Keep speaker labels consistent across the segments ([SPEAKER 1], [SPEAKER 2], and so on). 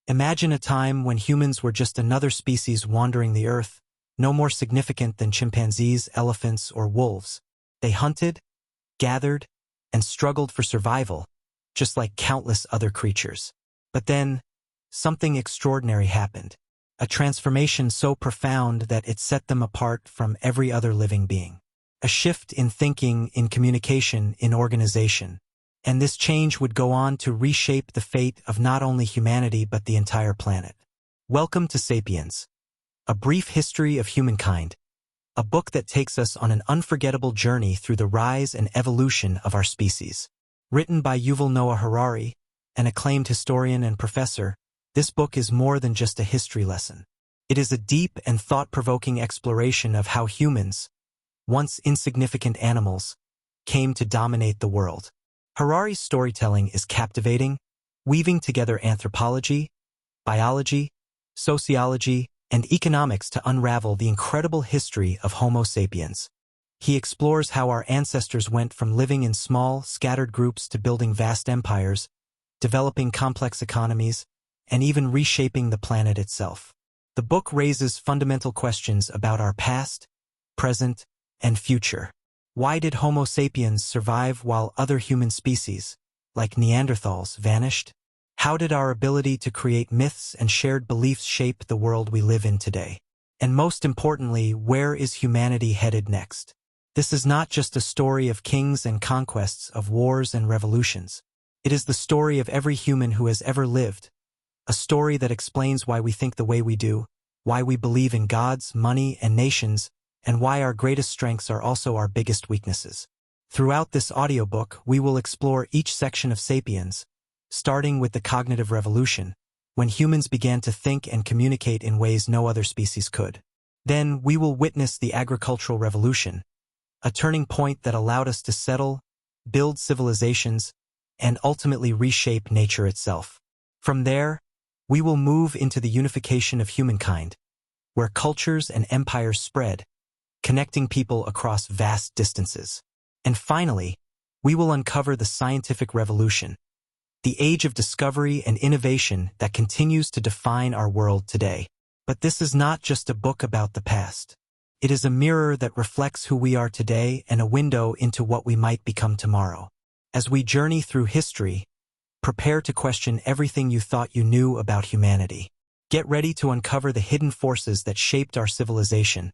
[SPEAKER 1] Imagine a time when humans were just another species wandering the earth, no more significant than chimpanzees, elephants, or wolves. They hunted, gathered, and struggled for survival, just like countless other creatures. But then, something extraordinary happened. A transformation so profound that it set them apart from every other living being. A shift in thinking, in communication, in organization. And this change would go on to reshape the fate of not only humanity but the entire planet. Welcome to Sapiens, a brief history of humankind, a book that takes us on an unforgettable journey through the rise and evolution of our species. Written by Yuval Noah Harari, an acclaimed historian and professor, this book is more than just a history lesson. It is a deep and thought-provoking exploration of how humans, once insignificant animals, came to dominate the world. Harari's storytelling is captivating, weaving together anthropology, biology, sociology, and economics to unravel the incredible history of Homo sapiens. He explores how our ancestors went from living in small, scattered groups to building vast empires, developing complex economies, and even reshaping the planet itself. The book raises fundamental questions about our past, present, and future. Why did Homo sapiens survive while other human species, like Neanderthals, vanished? How did our ability to create myths and shared beliefs shape the world we live in today? And most importantly, where is humanity headed next? This is not just a story of kings and conquests, of wars and revolutions. It is the story of every human who has ever lived. A story that explains why we think the way we do, why we believe in gods, money, and nations, and why our greatest strengths are also our biggest weaknesses. Throughout this audiobook, we will explore each section of Sapiens, starting with the cognitive revolution, when humans began to think and communicate in ways no other species could. Then we will witness the agricultural revolution, a turning point that allowed us to settle, build civilizations, and ultimately reshape nature itself. From there, we will move into the unification of humankind, where cultures and empires spread, connecting people across vast distances. And finally, we will uncover the scientific revolution, the age of discovery and innovation that continues to define our world today. But this is not just a book about the past. It is a mirror that reflects who we are today and a window into what we might become tomorrow. As we journey through history, prepare to question everything you thought you knew about humanity. Get ready to uncover the hidden forces that shaped our civilization,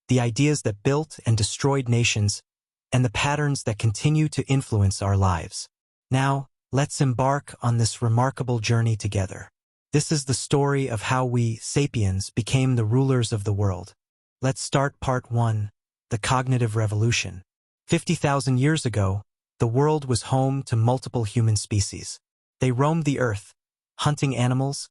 [SPEAKER 1] the ideas that built and destroyed nations, and the patterns that continue to influence our lives. Now, let's embark on this remarkable journey together. This is the story of how we, sapiens, became the rulers of the world. Let's start part 1, the cognitive revolution. 50,000 years ago, the world was home to multiple human species. They roamed the earth, hunting animals,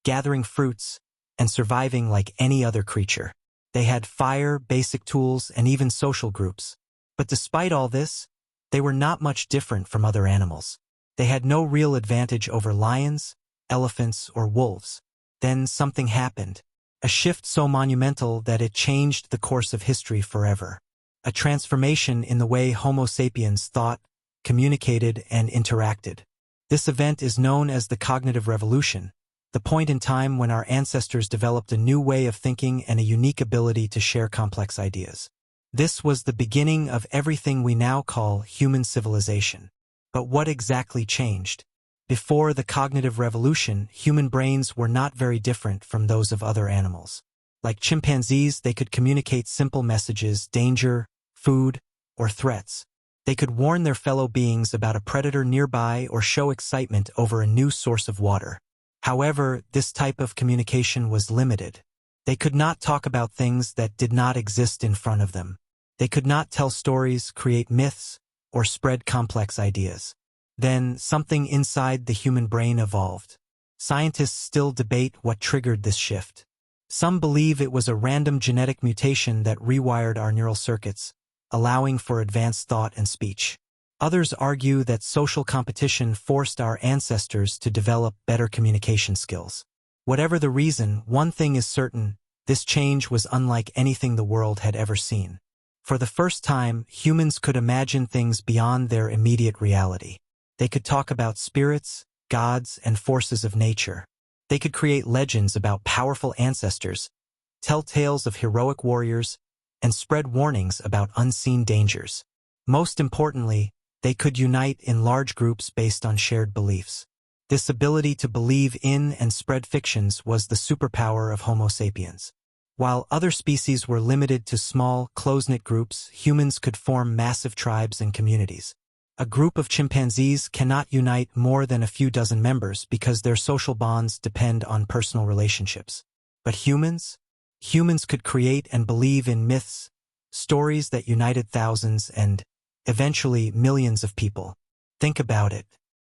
[SPEAKER 1] gathering fruits, and surviving like any other creature. They had fire, basic tools, and even social groups. But despite all this, they were not much different from other animals. They had no real advantage over lions, elephants, or wolves. Then something happened, a shift so monumental that it changed the course of history forever. A transformation in the way Homo sapiens thought, communicated, and interacted. This event is known as the cognitive revolution, the point in time when our ancestors developed a new way of thinking and a unique ability to share complex ideas. This was the beginning of everything we now call human civilization. But what exactly changed? Before the cognitive revolution, human brains were not very different from those of other animals. Like chimpanzees, they could communicate simple messages, danger, food, or threats. They could warn their fellow beings about a predator nearby or show excitement over a new source of water. However, this type of communication was limited. They could not talk about things that did not exist in front of them. They could not tell stories, create myths, or spread complex ideas. Then, something inside the human brain evolved. Scientists still debate what triggered this shift. Some believe it was a random genetic mutation that rewired our neural circuits, allowing for advanced thought and speech. Others argue that social competition forced our ancestors to develop better communication skills. Whatever the reason, one thing is certain: this change was unlike anything the world had ever seen. For the first time, humans could imagine things beyond their immediate reality. They could talk about spirits, gods, and forces of nature. They could create legends about powerful ancestors, tell tales of heroic warriors, and spread warnings about unseen dangers. Most importantly, they could unite in large groups based on shared beliefs. This ability to believe in and spread fictions was the superpower of Homo sapiens. While other species were limited to small, close-knit groups, humans could form massive tribes and communities. A group of chimpanzees cannot unite more than a few dozen members because their social bonds depend on personal relationships. But humans could create and believe in myths, stories that united thousands and, eventually, millions of people. Think about it.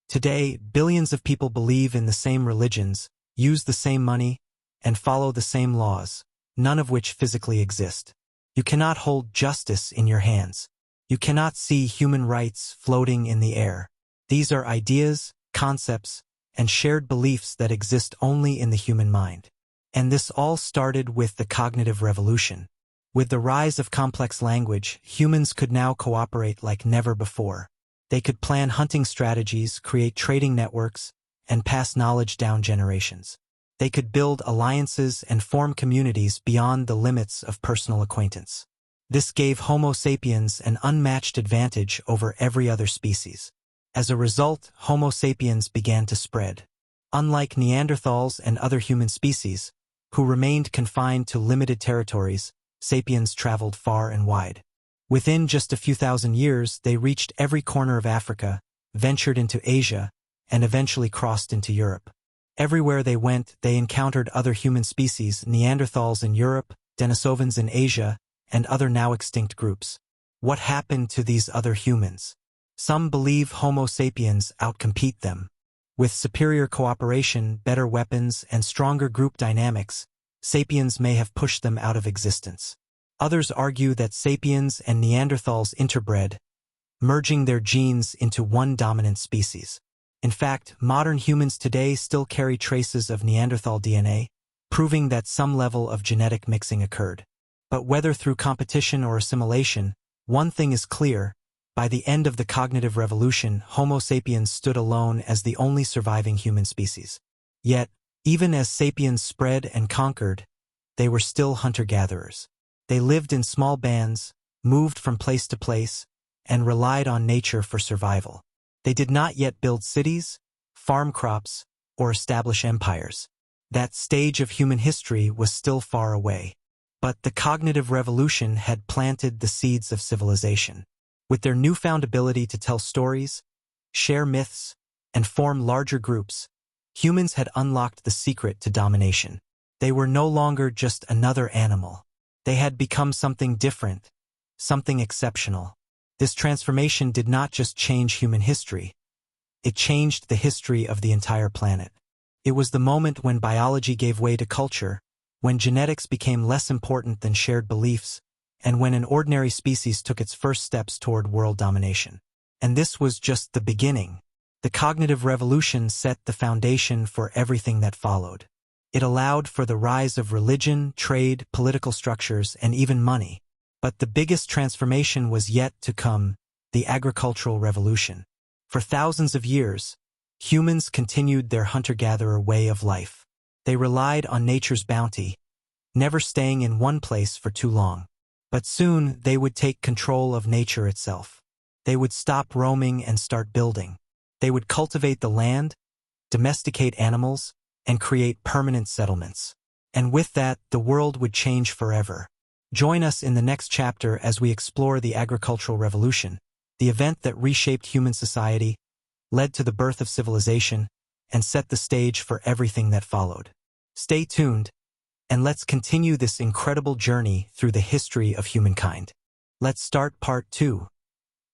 [SPEAKER 1] Today, billions of people believe in the same religions, use the same money, and follow the same laws, none of which physically exist. You cannot hold justice in your hands. You cannot see human rights floating in the air. These are ideas, concepts, and shared beliefs that exist only in the human mind. And this all started with the cognitive revolution. With the rise of complex language, humans could now cooperate like never before. They could plan hunting strategies, create trading networks, and pass knowledge down generations. They could build alliances and form communities beyond the limits of personal acquaintance. This gave Homo sapiens an unmatched advantage over every other species. As a result, Homo sapiens began to spread. Unlike Neanderthals and other human species, who remained confined to limited territories, sapiens traveled far and wide. Within just a few thousand years, they reached every corner of Africa, ventured into Asia, and eventually crossed into Europe. Everywhere they went, they encountered other human species, Neanderthals in Europe, Denisovans in Asia, and other now-extinct groups. What happened to these other humans? Some believe Homo sapiens outcompete them. With superior cooperation, better weapons, and stronger group dynamics, sapiens may have pushed them out of existence. Others argue that sapiens and Neanderthals interbred, merging their genes into one dominant species. In fact, modern humans today still carry traces of Neanderthal DNA, proving that some level of genetic mixing occurred. But whether through competition or assimilation, one thing is clear: by the end of the cognitive revolution, Homo sapiens stood alone as the only surviving human species. Yet, even as sapiens spread and conquered, they were still hunter-gatherers. They lived in small bands, moved from place to place, and relied on nature for survival. They did not yet build cities, farm crops, or establish empires. That stage of human history was still far away. But the cognitive revolution had planted the seeds of civilization. With their newfound ability to tell stories, share myths, and form larger groups, humans had unlocked the secret to domination. They were no longer just another animal. They had become something different, something exceptional. This transformation did not just change human history. It changed the history of the entire planet. It was the moment when biology gave way to culture, when genetics became less important than shared beliefs, and when an ordinary species took its first steps toward world domination. And this was just the beginning. The cognitive revolution set the foundation for everything that followed. It allowed for the rise of religion, trade, political structures, and even money. But the biggest transformation was yet to come: the agricultural revolution. For thousands of years, humans continued their hunter-gatherer way of life. They relied on nature's bounty, never staying in one place for too long. But soon they would take control of nature itself. They would stop roaming and start building. They would cultivate the land, domesticate animals, and create permanent settlements. And with that, the world would change forever. Join us in the next chapter as we explore the agricultural revolution, the event that reshaped human society, led to the birth of civilization, and set the stage for everything that followed. Stay tuned, and let's continue this incredible journey through the history of humankind. Let's start part 2,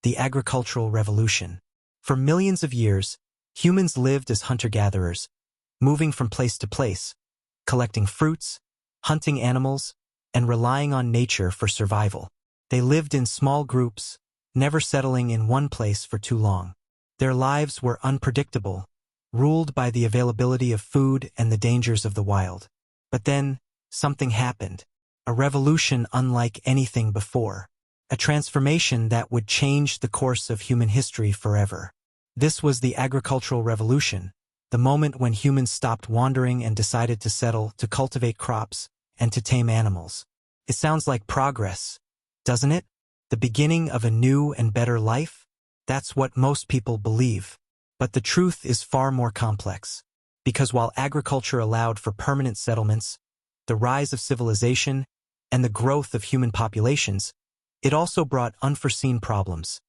[SPEAKER 1] the agricultural revolution. For millions of years, humans lived as hunter-gatherers, moving from place to place, collecting fruits, hunting animals, and relying on nature for survival. They lived in small groups, never settling in one place for too long. Their lives were unpredictable, ruled by the availability of food and the dangers of the wild. But then, something happened. A revolution unlike anything before. A transformation that would change the course of human history forever. This was the agricultural revolution, the moment when humans stopped wandering and decided to settle, to cultivate crops, and to tame animals. It sounds like progress, doesn't it? The beginning of a new and better life? That's what most people believe. But the truth is far more complex. Because while agriculture allowed for permanent settlements, the rise of civilization, and the growth of human populations, it also brought unforeseen problems.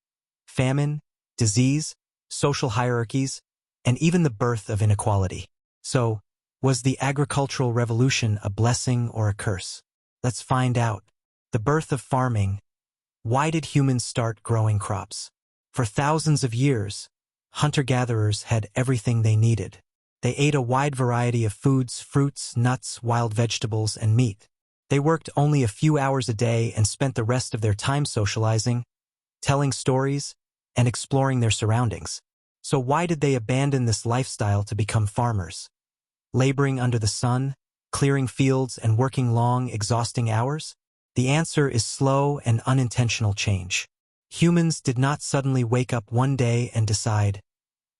[SPEAKER 1] Famine, disease, social hierarchies, and even the birth of inequality. So, was the agricultural revolution a blessing or a curse? Let's find out. The birth of farming. Why did humans start growing crops? For thousands of years, hunter-gatherers had everything they needed. They ate a wide variety of foods, fruits, nuts, wild vegetables, and meat. They worked only a few hours a day and spent the rest of their time socializing, telling stories, and exploring their surroundings. So why did they abandon this lifestyle to become farmers? Laboring under the sun, clearing fields, and working long, exhausting hours? The answer is slow and unintentional change. Humans did not suddenly wake up one day and decide,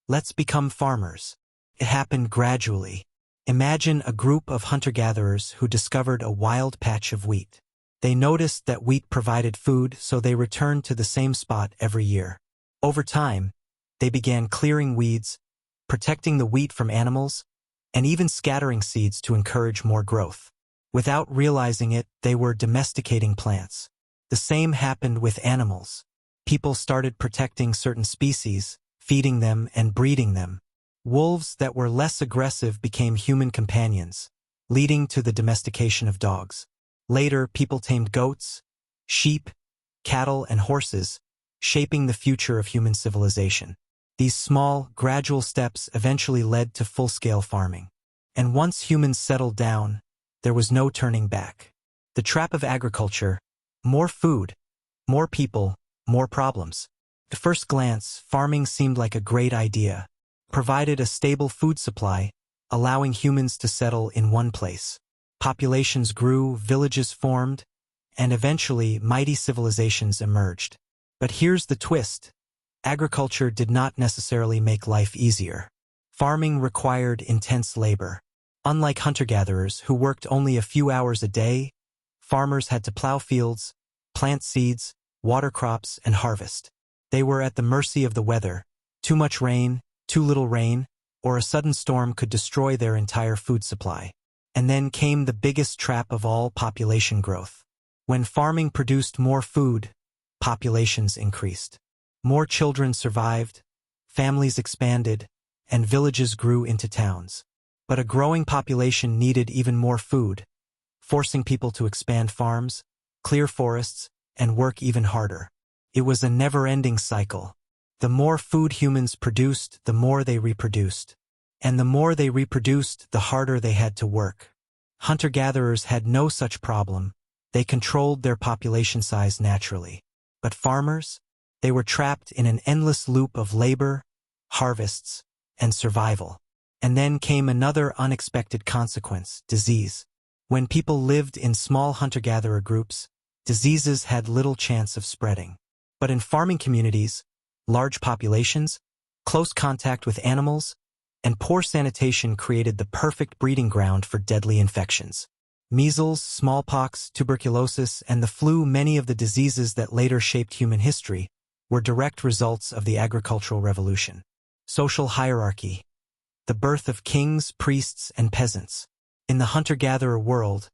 [SPEAKER 1] let's become farmers. It happened gradually. Imagine a group of hunter-gatherers who discovered a wild patch of wheat. They noticed that wheat provided food, so they returned to the same spot every year. Over time, they began clearing weeds, protecting the wheat from animals, and even scattering seeds to encourage more growth. Without realizing it, they were domesticating plants. The same happened with animals. People started protecting certain species, feeding them and breeding them. Wolves that were less aggressive became human companions, leading to the domestication of dogs. Later, people tamed goats, sheep, cattle, and horses, shaping the future of human civilization. These small, gradual steps eventually led to full-scale farming. And once humans settled down, there was no turning back. The trap of agriculture: more food, more people, more problems. At first glance, farming seemed like a great idea. Provided a stable food supply, allowing humans to settle in one place. Populations grew, villages formed, and eventually mighty civilizations emerged. But here's the twist. Agriculture did not necessarily make life easier. Farming required intense labor. Unlike hunter-gatherers who worked only a few hours a day, farmers had to plow fields, plant seeds, water crops, and harvest. They were at the mercy of the weather. Too much rain, too little rain, or a sudden storm could destroy their entire food supply. And then came the biggest trap of all: population growth. When farming produced more food, populations increased. More children survived, families expanded, and villages grew into towns. But a growing population needed even more food, forcing people to expand farms, clear forests, and work even harder. It was a never-ending cycle. The more food humans produced, the more they reproduced. And the more they reproduced, the harder they had to work. Hunter-gatherers had no such problem. They controlled their population size naturally. But farmers? They were trapped in an endless loop of labor, harvests, and survival. And then came another unexpected consequence: disease. When people lived in small hunter-gatherer groups, diseases had little chance of spreading. But in farming communities, large populations, close contact with animals, and poor sanitation created the perfect breeding ground for deadly infections. Measles, smallpox, tuberculosis, and the flu, many of the diseases that later shaped human history, were direct results of the agricultural revolution. Social hierarchy. The birth of kings, priests, and peasants. In the hunter-gatherer world,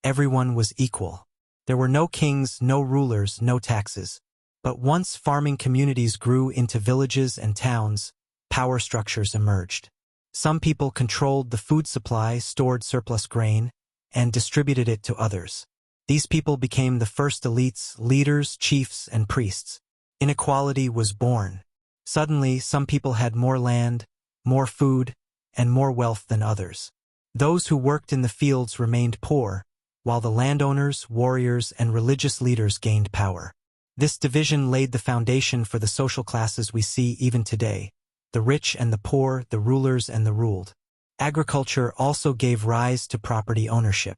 [SPEAKER 1] everyone was equal. There were no kings, no rulers, no taxes. But once farming communities grew into villages and towns, power structures emerged. Some people controlled the food supply, stored surplus grain, and distributed it to others. These people became the first elites, leaders, chiefs, and priests. Inequality was born. Suddenly, some people had more land, more food, and more wealth than others. Those who worked in the fields remained poor, while the landowners, warriors, and religious leaders gained power. This division laid the foundation for the social classes we see even today: the rich and the poor, the rulers and the ruled. Agriculture also gave rise to property ownership.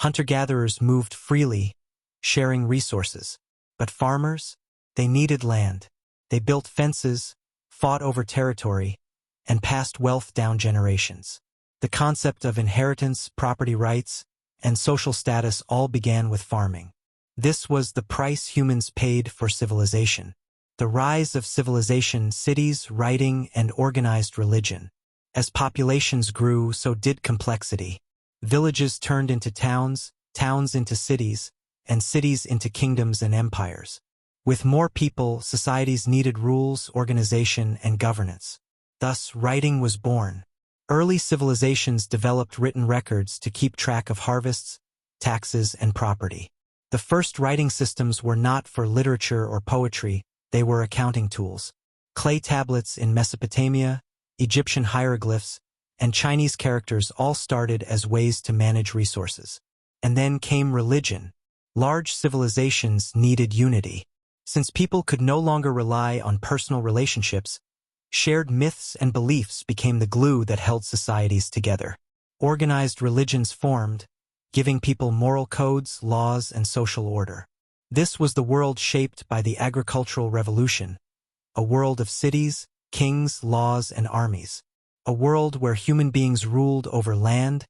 [SPEAKER 1] Hunter-gatherers moved freely, sharing resources. But farmers? They needed land. They built fences, fought over territory, and passed wealth down generations. The concept of inheritance, property rights, and social status all began with farming. This was the price humans paid for civilization. The rise of civilization, cities, writing, and organized religion. As populations grew, so did complexity. Villages turned into towns, towns into cities, and cities into kingdoms and empires. With more people, societies needed rules, organization, and governance. Thus, writing was born. Early civilizations developed written records to keep track of harvests, taxes, and property. The first writing systems were not for literature or poetry, they were accounting tools. Clay tablets in Mesopotamia, Egyptian hieroglyphs, and Chinese characters all started as ways to manage resources. And then came religion. Large civilizations needed unity. Since people could no longer rely on personal relationships, shared myths and beliefs became the glue that held societies together. Organized religions formed, giving people moral codes, laws, and social order. This was the world shaped by the agricultural revolution, a world of cities, kings, laws, and armies. A world where human beings ruled over land,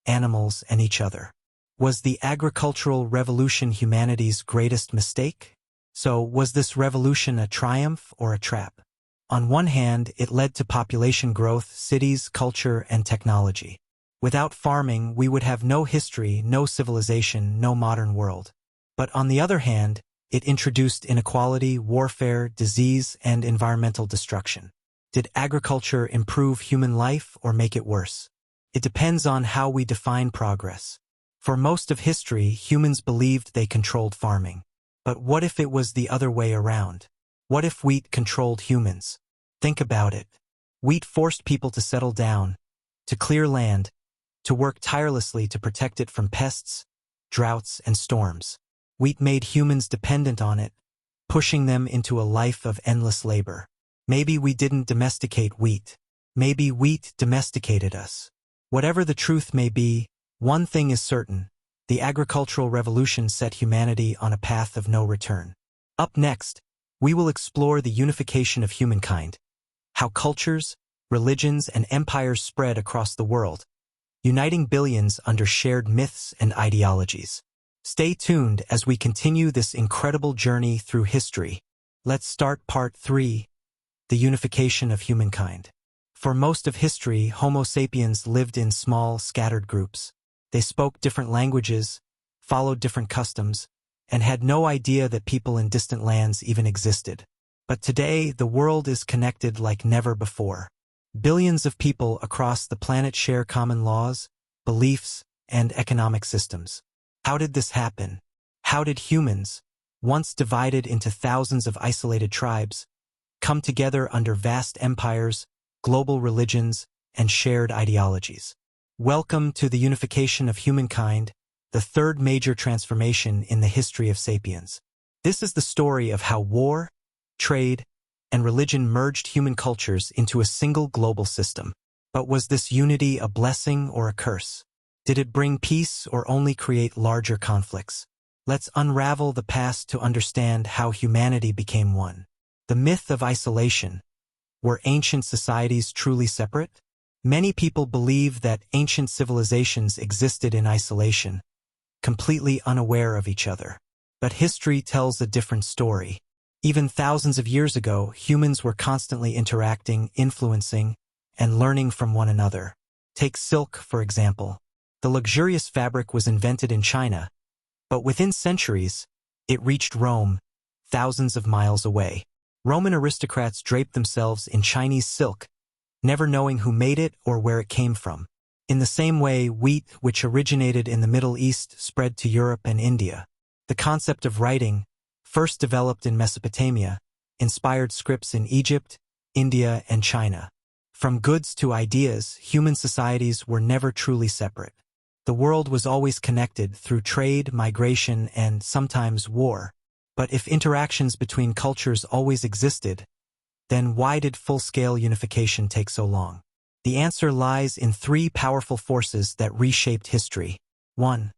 [SPEAKER 1] animals, and each other. Was the agricultural revolution humanity's greatest mistake? So, was this revolution a triumph or a trap? On one hand, it led to population growth, cities, culture, and technology. Without farming, we would have no history, no civilization, no modern world. But on the other hand, it introduced inequality, warfare, disease, and environmental destruction. Did agriculture improve human life or make it worse? It depends on how we define progress. For most of history, humans believed they controlled farming. But what if it was the other way around? What if wheat controlled humans? Think about it. Wheat forced people to settle down, to clear land, to work tirelessly to protect it from pests, droughts, and storms. Wheat made humans dependent on it, pushing them into a life of endless labor. Maybe we didn't domesticate wheat. Maybe wheat domesticated us. Whatever the truth may be, one thing is certain. The agricultural revolution set humanity on a path of no return. Up next, we will explore the unification of humankind, how cultures, religions, and empires spread across the world, uniting billions under shared myths and ideologies. Stay tuned as we continue this incredible journey through history. Let's start Part 3, the unification of humankind. For most of history, Homo sapiens lived in small, scattered groups. They spoke different languages, followed different customs, and had no idea that people in distant lands even existed. But today, the world is connected like never before. Billions of people across the planet share common laws, beliefs, and economic systems. How did this happen? How did humans, once divided into thousands of isolated tribes, come together under vast empires, global religions, and shared ideologies? Welcome to the unification of humankind, the third major transformation in the history of Sapiens. This is the story of how war, trade, and religion merged human cultures into a single global system. But was this unity a blessing or a curse? Did it bring peace or only create larger conflicts? Let's unravel the past to understand how humanity became one. The myth of isolation. Were ancient societies truly separate? Many people believe that ancient civilizations existed in isolation, completely unaware of each other. But history tells a different story. Even thousands of years ago, humans were constantly interacting, influencing, and learning from one another. Take silk, for example. The luxurious fabric was invented in China, but within centuries, it reached Rome, thousands of miles away. Roman aristocrats draped themselves in Chinese silk, never knowing who made it or where it came from. In the same way, wheat, which originated in the Middle East, spread to Europe and India. The concept of writing, first developed in Mesopotamia, inspired scripts in Egypt, India, and China. From goods to ideas, human societies were never truly separate. The world was always connected through trade, migration, and sometimes war. But if interactions between cultures always existed, then why did full-scale unification take so long? The answer lies in three powerful forces that reshaped history. 1.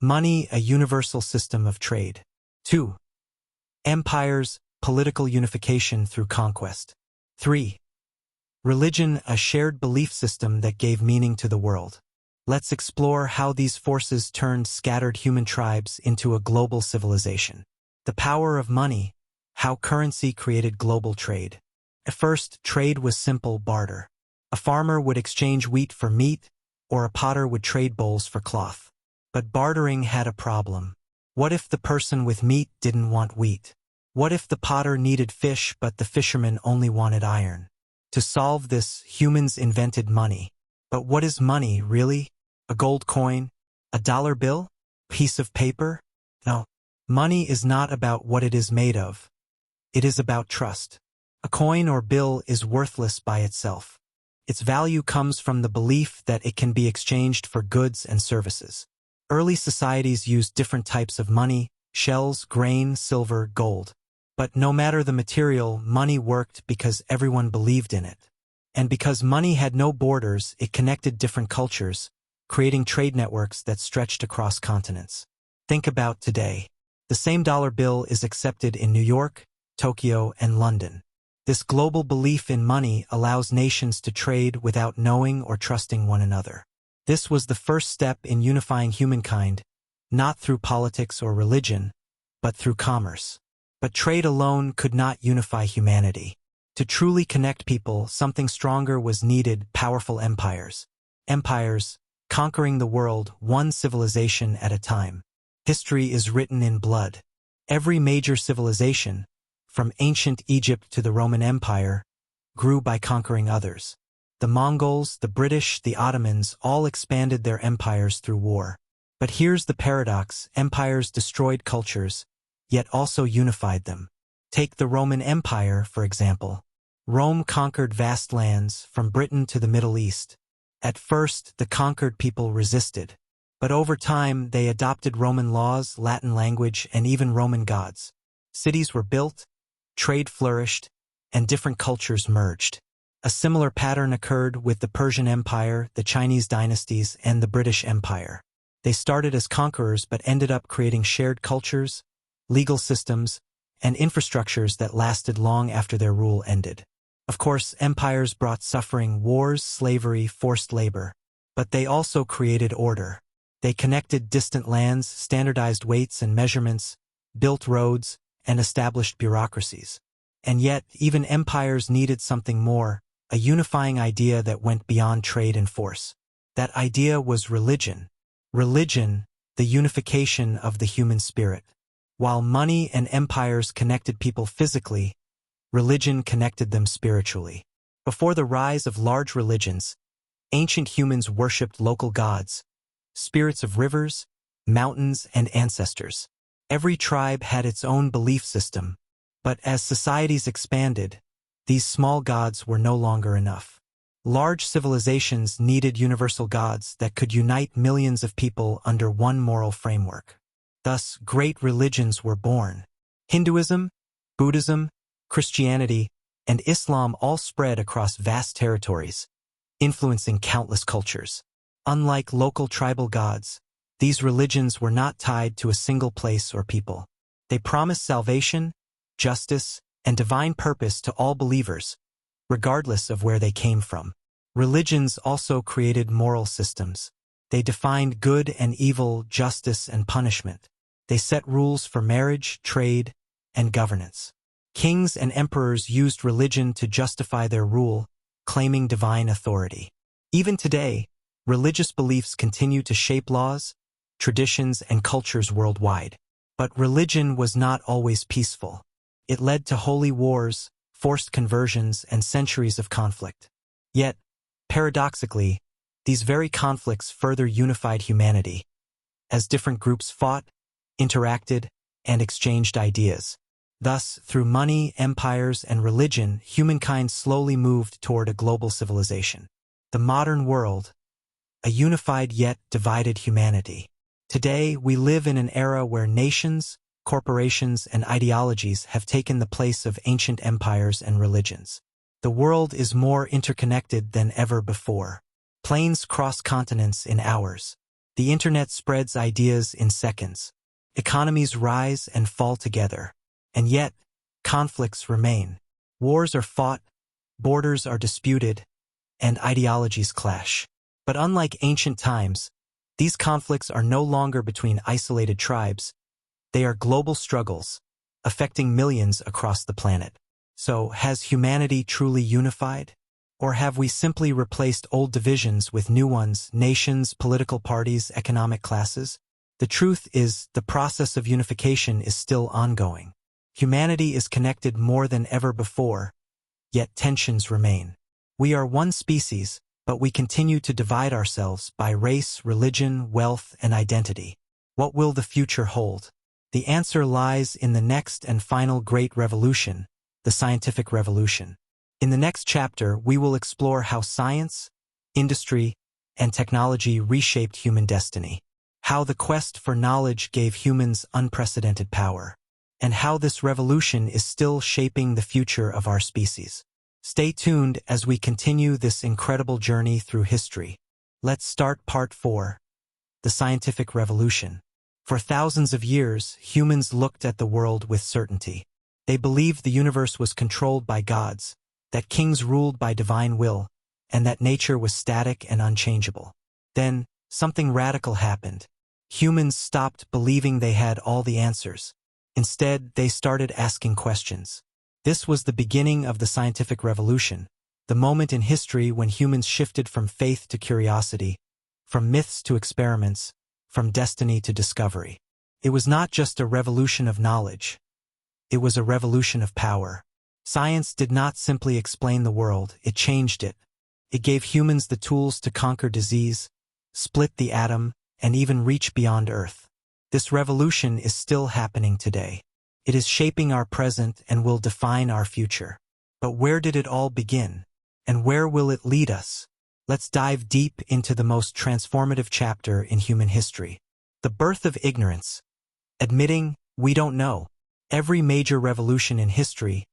[SPEAKER 1] Money, a universal system of trade. 2. Empires, political unification through conquest. 3. Religion, a shared belief system that gave meaning to the world. Let's explore how these forces turned scattered human tribes into a global civilization. The power of money, how currency created global trade. At first, trade was simple barter. A farmer would exchange wheat for meat, or a potter would trade bowls for cloth. But bartering had a problem. What if the person with meat didn't want wheat? What if the potter needed fish but the fisherman only wanted iron? To solve this, humans invented money. But what is money, really? A gold coin? A dollar bill? Piece of paper? No. Money is not about what it is made of. It is about trust. A coin or bill is worthless by itself. Its value comes from the belief that it can be exchanged for goods and services. Early societies used different types of money: shells, grain, silver, gold. But no matter the material, money worked because everyone believed in it. And because money had no borders, it connected different cultures, creating trade networks that stretched across continents. Think about today. The same dollar bill is accepted in New York, Tokyo, and London. This global belief in money allows nations to trade without knowing or trusting one another. This was the first step in unifying humankind, not through politics or religion, but through commerce. But trade alone could not unify humanity. To truly connect people, something stronger was needed: powerful empires. Empires, conquering the world, one civilization at a time. History is written in blood. Every major civilization, from ancient Egypt to the Roman Empire, grew by conquering others. The Mongols, the British, the Ottomans all expanded their empires through war. But here's the paradox: empires destroyed cultures, yet also unified them. Take the Roman Empire, for example. Rome conquered vast lands, from Britain to the Middle East. At first, the conquered people resisted. But over time, they adopted Roman laws, Latin language, and even Roman gods. Cities were built, trade flourished, and different cultures merged. A similar pattern occurred with the Persian Empire, the Chinese dynasties, and the British Empire. They started as conquerors but ended up creating shared cultures, legal systems, and infrastructures that lasted long after their rule ended. Of course, empires brought suffering: wars, slavery, forced labor. But they also created order. They connected distant lands, standardized weights and measurements, built roads, and established bureaucracies. And yet, even empires needed something more: a unifying idea that went beyond trade and force. That idea was religion. Religion, the unification of the human spirit. While money and empires connected people physically, religion connected them spiritually. Before the rise of large religions, ancient humans worshipped local gods, spirits of rivers, mountains, and ancestors. Every tribe had its own belief system, but as societies expanded, these small gods were no longer enough. Large civilizations needed universal gods that could unite millions of people under one moral framework. Thus, great religions were born. Hinduism, Buddhism, Christianity, and Islam all spread across vast territories, influencing countless cultures. Unlike local tribal gods, these religions were not tied to a single place or people. They promised salvation, justice, and divine purpose to all believers, regardless of where they came from. Religions also created moral systems. They defined good and evil, justice and punishment. They set rules for marriage, trade, and governance. Kings and emperors used religion to justify their rule, claiming divine authority. Even today, religious beliefs continue to shape laws, traditions, and cultures worldwide. But religion was not always peaceful. It led to holy wars, forced conversions, and centuries of conflict. Yet, paradoxically, these very conflicts further unified humanity, as different groups fought, interacted, and exchanged ideas. Thus, through money, empires, and religion, humankind slowly moved toward a global civilization. The modern world, a unified yet divided humanity. Today, we live in an era where nations, corporations, and ideologies have taken the place of ancient empires and religions. The world is more interconnected than ever before. Planes cross continents in hours. The internet spreads ideas in seconds. Economies rise and fall together. And yet, conflicts remain. Wars are fought, borders are disputed, and ideologies clash. But unlike ancient times, these conflicts are no longer between isolated tribes. They are global struggles, affecting millions across the planet. So, has humanity truly unified? Or have we simply replaced old divisions with new ones, nations, political parties, economic classes? The truth is, the process of unification is still ongoing. Humanity is connected more than ever before, yet tensions remain. We are one species, but we continue to divide ourselves by race, religion, wealth, and identity. What will the future hold? The answer lies in the next and final great revolution, the scientific revolution. In the next chapter, we will explore how science, industry, and technology reshaped human destiny, how the quest for knowledge gave humans unprecedented power, and how this revolution is still shaping the future of our species. Stay tuned as we continue this incredible journey through history. Let's start Part 4, the scientific revolution. For thousands of years, humans looked at the world with certainty. They believed the universe was controlled by gods, that kings ruled by divine will, and that nature was static and unchangeable. Then, something radical happened. Humans stopped believing they had all the answers. Instead, they started asking questions. This was the beginning of the scientific revolution, the moment in history when humans shifted from faith to curiosity, from myths to experiments, from destiny to discovery. It was not just a revolution of knowledge. It was a revolution of power. Science did not simply explain the world, it changed it. It gave humans the tools to conquer disease, split the atom, and even reach beyond Earth. This revolution is still happening today. It is shaping our present and will define our future. But where did it all begin? And where will it lead us? Let's dive deep into the most transformative chapter in human history. The birth of ignorance. Admitting we don't know. Every major revolution in history,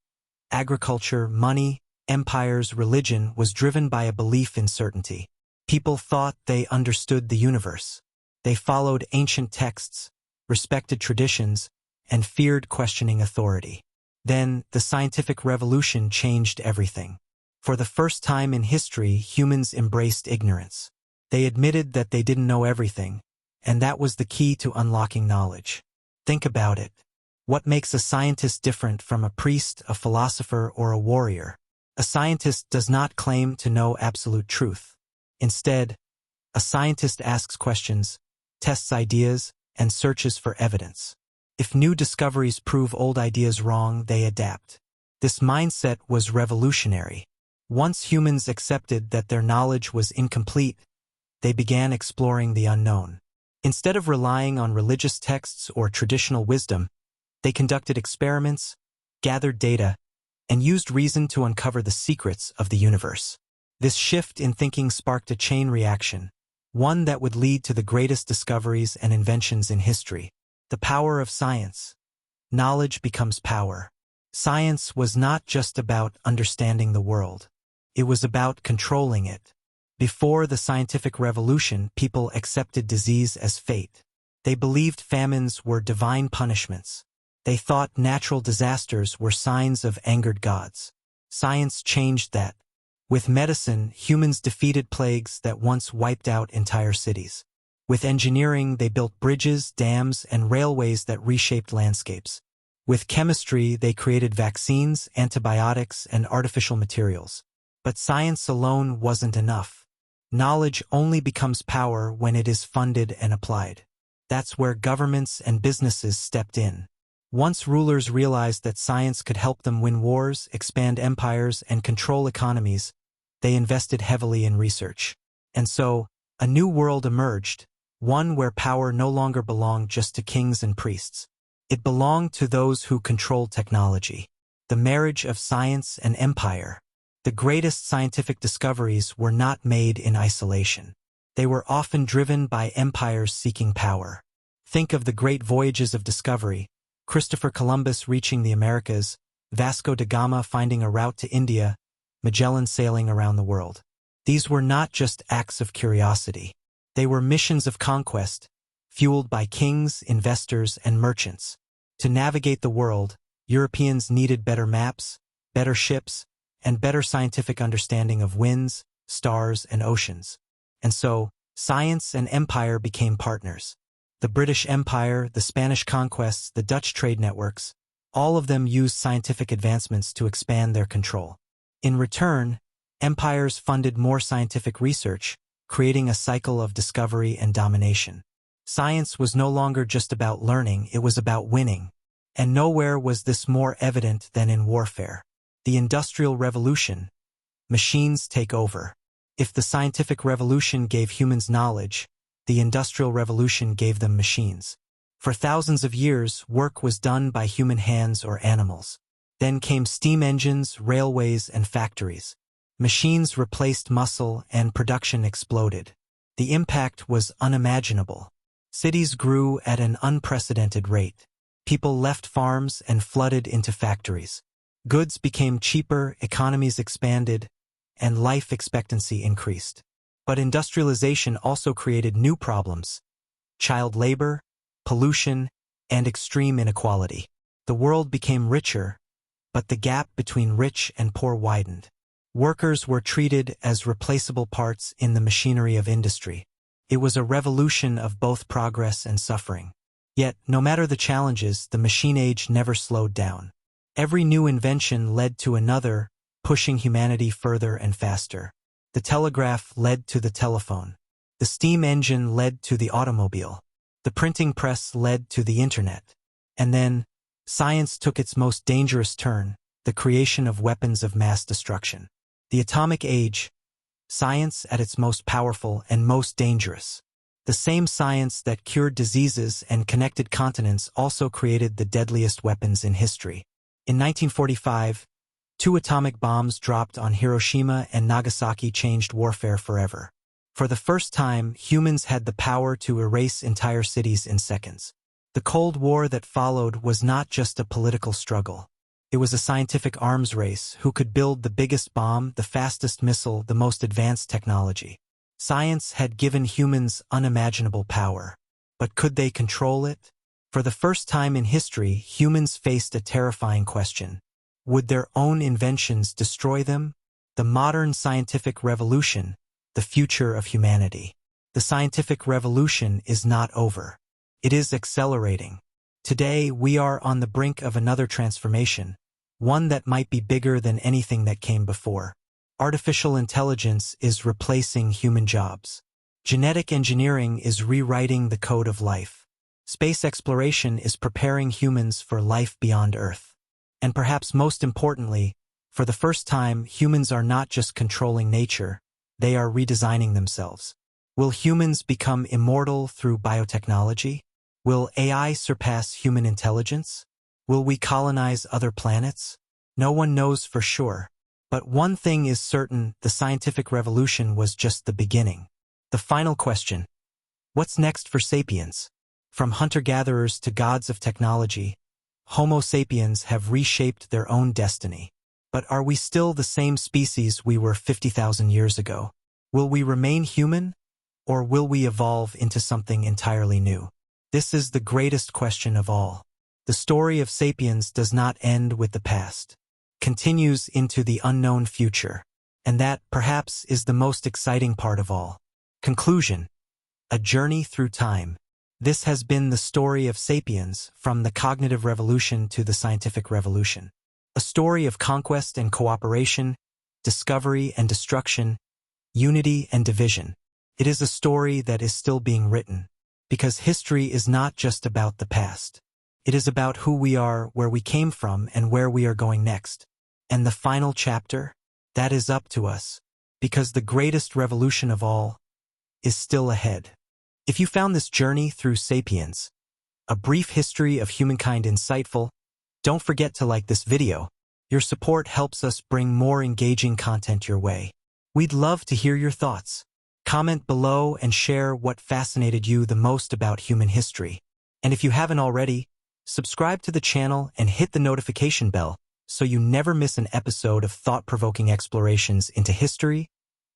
[SPEAKER 1] agriculture, money, empires, religion, was driven by a belief in certainty. People thought they understood the universe. They followed ancient texts, respected traditions, and feared questioning authority. Then, the scientific revolution changed everything. For the first time in history, humans embraced ignorance. They admitted that they didn't know everything, and that was the key to unlocking knowledge. Think about it. What makes a scientist different from a priest, a philosopher, or a warrior? A scientist does not claim to know absolute truth. Instead, a scientist asks questions, tests ideas, and searches for evidence. If new discoveries prove old ideas wrong, they adapt. This mindset was revolutionary. Once humans accepted that their knowledge was incomplete, they began exploring the unknown. Instead of relying on religious texts or traditional wisdom, they conducted experiments, gathered data, and used reason to uncover the secrets of the universe. This shift in thinking sparked a chain reaction, one that would lead to the greatest discoveries and inventions in history. The power of science. Knowledge becomes power. Science was not just about understanding the world. It was about controlling it. Before the scientific revolution, people accepted disease as fate. They believed famines were divine punishments. They thought natural disasters were signs of angered gods. Science changed that. With medicine, humans defeated plagues that once wiped out entire cities. With engineering, they built bridges, dams, and railways that reshaped landscapes. With chemistry, they created vaccines, antibiotics, and artificial materials. But science alone wasn't enough. Knowledge only becomes power when it is funded and applied. That's where governments and businesses stepped in. Once rulers realized that science could help them win wars, expand empires, and control economies, they invested heavily in research. And so, a new world emerged, one where power no longer belonged just to kings and priests. It belonged to those who controlled technology. The marriage of science and empire. The greatest scientific discoveries were not made in isolation. They were often driven by empires seeking power. Think of the great voyages of discovery, Christopher Columbus reaching the Americas, Vasco da Gama finding a route to India, Magellan sailing around the world. These were not just acts of curiosity. They were missions of conquest, fueled by kings, investors, and merchants. To navigate the world, Europeans needed better maps, better ships, and better scientific understanding of winds, stars, and oceans. And so, science and empire became partners. The British Empire, the Spanish conquests, the Dutch trade networks, all of them used scientific advancements to expand their control. In return, empires funded more scientific research, creating a cycle of discovery and domination. Science was no longer just about learning, it was about winning. And nowhere was this more evident than in warfare. The Industrial Revolution. Machines take over. If the scientific revolution gave humans knowledge, the Industrial Revolution gave them machines. For thousands of years, work was done by human hands or animals. Then came steam engines, railways, and factories. Machines replaced muscle and production exploded. The impact was unimaginable. Cities grew at an unprecedented rate. People left farms and flooded into factories. Goods became cheaper, economies expanded, and life expectancy increased. But industrialization also created new problems: child labor, pollution, and extreme inequality. The world became richer, but the gap between rich and poor widened. Workers were treated as replaceable parts in the machinery of industry. It was a revolution of both progress and suffering. Yet, no matter the challenges, the machine age never slowed down. Every new invention led to another, pushing humanity further and faster. The telegraph led to the telephone. The steam engine led to the automobile. The printing press led to the internet. And then, science took its most dangerous turn, the creation of weapons of mass destruction. The atomic age, science at its most powerful and most dangerous. The same science that cured diseases and connected continents also created the deadliest weapons in history. In 1945, 2 atomic bombs dropped on Hiroshima and Nagasaki changed warfare forever. For the first time, humans had the power to erase entire cities in seconds. The Cold War that followed was not just a political struggle. It was a scientific arms race: who could build the biggest bomb, the fastest missile, the most advanced technology. Science had given humans unimaginable power. But could they control it? For the first time in history, humans faced a terrifying question. Would their own inventions destroy them? The modern scientific revolution, the future of humanity. The scientific revolution is not over. It is accelerating. Today, we are on the brink of another transformation, one that might be bigger than anything that came before. Artificial intelligence is replacing human jobs. Genetic engineering is rewriting the code of life. Space exploration is preparing humans for life beyond Earth. And perhaps most importantly, for the first time, humans are not just controlling nature, they are redesigning themselves. Will humans become immortal through biotechnology? Will AI surpass human intelligence? Will we colonize other planets? No one knows for sure. But one thing is certain: the scientific revolution was just the beginning. The final question: what's next for sapiens? From hunter-gatherers to gods of technology, Homo sapiens have reshaped their own destiny. But are we still the same species we were 50,000 years ago? Will we remain human, or will we evolve into something entirely new? This is the greatest question of all. The story of sapiens does not end with the past. Continues into the unknown future. And that, perhaps, is the most exciting part of all. Conclusion: a journey through time. This has been the story of sapiens, from the cognitive revolution to the scientific revolution. A story of conquest and cooperation, discovery and destruction, unity and division. It is a story that is still being written, because history is not just about the past. It is about who we are, where we came from, and where we are going next. And the final chapter? That is up to us, because the greatest revolution of all is still ahead. If you found this journey through Sapiens, a brief history of humankind, insightful, don't forget to like this video. Your support helps us bring more engaging content your way. We'd love to hear your thoughts. Comment below and share what fascinated you the most about human history. And if you haven't already, subscribe to the channel and hit the notification bell so you never miss an episode of thought-provoking explorations into history,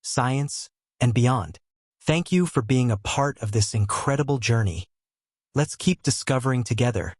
[SPEAKER 1] science, and beyond. Thank you for being a part of this incredible journey. Let's keep discovering together.